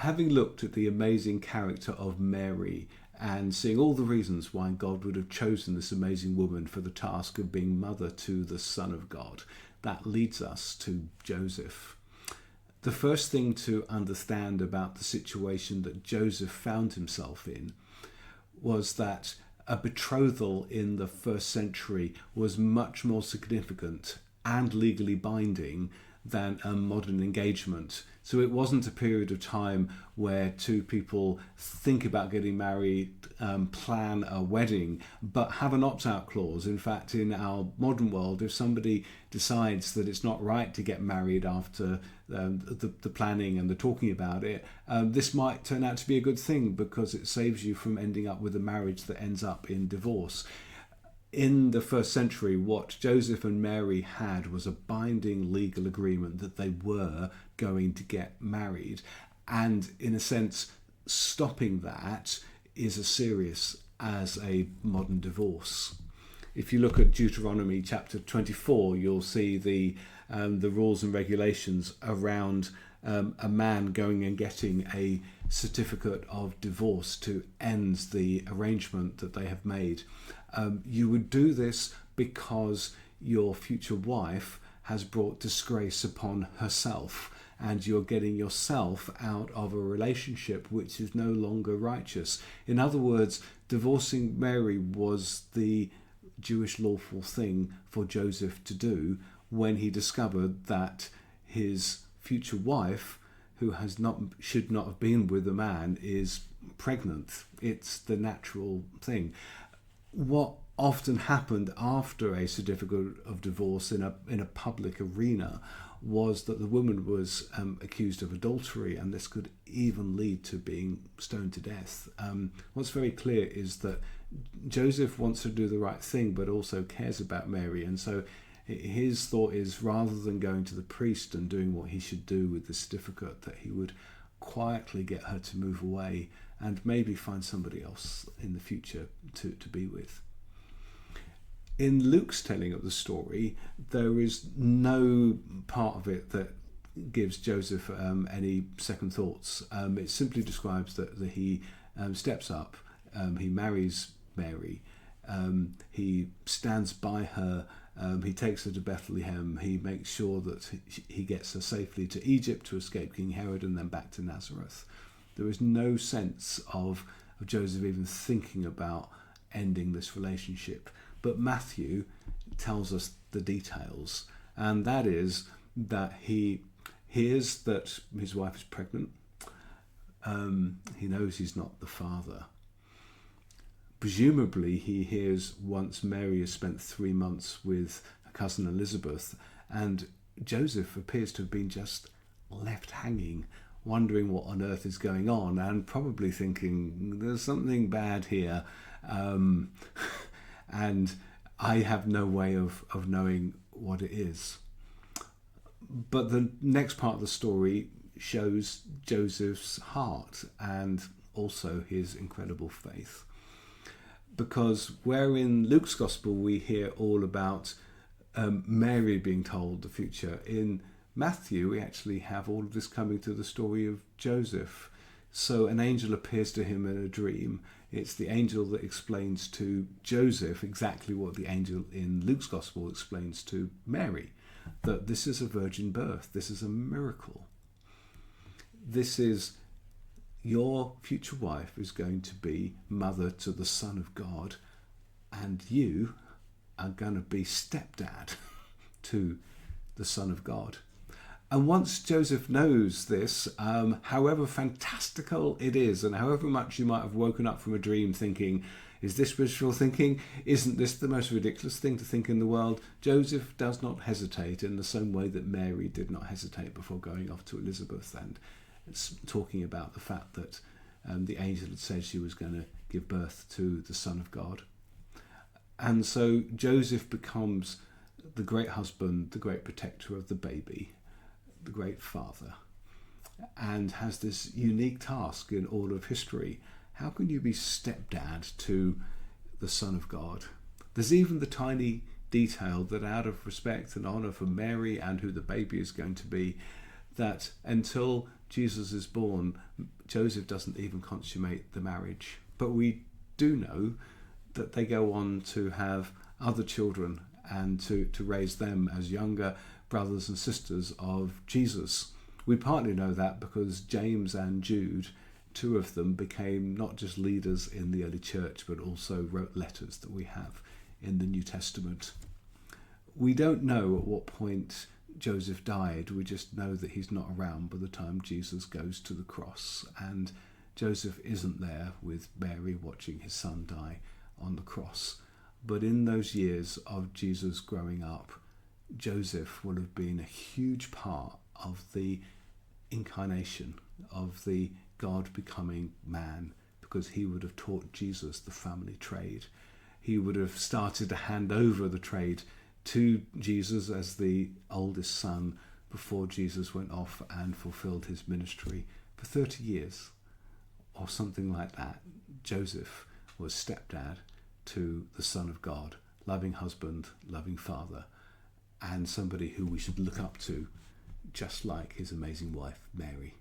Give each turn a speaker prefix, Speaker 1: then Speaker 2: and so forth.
Speaker 1: having looked at the amazing character of Mary and seeing all the reasons why God would have chosen this amazing woman for the task of being mother to the Son of God, that leads us to Joseph. The first thing to understand about the situation that Joseph found himself in was that a betrothal in the first century was much more significant and legally binding than a modern engagement. So it wasn't a period of time where two people think about getting married, plan a wedding, but have an opt-out clause. In fact, in our modern world, if somebody decides that it's not right to get married after the planning and the talking about it, this might turn out to be a good thing because it saves you from ending up with a marriage that ends up in divorce. In the first century, what Joseph and Mary had was a binding legal agreement that they were going to get married. And in a sense, stopping that is as serious as a modern divorce. If you look at Deuteronomy chapter 24, you'll see the rules and regulations around a man going and getting a certificate of divorce to end the arrangement that they have made. You would do this because your future wife has brought disgrace upon herself, and you're getting yourself out of a relationship which is no longer righteous. In other words, divorcing Mary was the Jewish lawful thing for Joseph to do when he discovered that his future wife, who should not have been with a man, is pregnant. It's the natural thing. What often happened after a certificate of divorce in a public arena was that the woman was accused of adultery, and this could even lead to being stoned to death. What's very clear is that Joseph wants to do the right thing, but also cares about Mary, and so his thought is, rather than going to the priest and doing what he should do with the certificate, that he would quietly get her to move away and maybe find somebody else in the future to be with. In Luke's telling of the story, there is no part of it that gives Joseph any second thoughts. It simply describes that he steps up, he marries Mary, he stands by her, he takes her to Bethlehem, he makes sure that he gets her safely to Egypt to escape King Herod and then back to Nazareth. There is no sense of Joseph even thinking about ending this relationship. But Matthew tells us the details, and that is that he hears that his wife is pregnant. He knows he's not the father. Presumably he hears once Mary has spent 3 months with her cousin Elizabeth, and Joseph appears to have been just left hanging, wondering what on earth is going on, and probably thinking there's something bad here, and I have no way of knowing what it is. But the next part of the story shows Joseph's heart and also his incredible faith. Because where in Luke's gospel we hear all about Mary being told the future, in Matthew we actually have all of this coming through the story of Joseph. So an angel appears to him in a dream. It's the angel that explains to Joseph exactly what the angel in Luke's gospel explains to Mary, that this is a virgin birth, this is a miracle. This is, your future wife is going to be mother to the Son of God, and you are going to be stepdad to the Son of God. And once Joseph knows this, however fantastical it is, and however much you might have woken up from a dream thinking, is this wishful thinking? Isn't this the most ridiculous thing to think in the world? Joseph does not hesitate in the same way that Mary did not hesitate before going off to Elizabeth and talking about the fact that the angel had said she was going to give birth to the Son of God. And so Joseph becomes the great husband, the great protector of the baby, the great father, and has this unique task in all of history. How can you be stepdad to the Son of God? There's even the tiny detail that, out of respect and honour for Mary and who the baby is going to be, that until Jesus is born, Joseph doesn't even consummate the marriage. But we do know that they go on to have other children and to raise them as younger brothers and sisters of Jesus. We partly know that because James and Jude, two of them, became not just leaders in the early church, but also wrote letters that we have in the New Testament. We don't know at what point Joseph died. We just know that he's not around by the time Jesus goes to the cross, and Joseph isn't there with Mary watching his son die on the cross. But in those years of Jesus growing up, Joseph would have been a huge part of the incarnation, of the God becoming man, because he would have taught Jesus the family trade. He would have started to hand over the trade to Jesus as the oldest son before Jesus went off and fulfilled his ministry for 30 years or something like that. Joseph was stepdad to the Son of God, loving husband, loving father, and somebody who we should look up to, just like his amazing wife, Mary.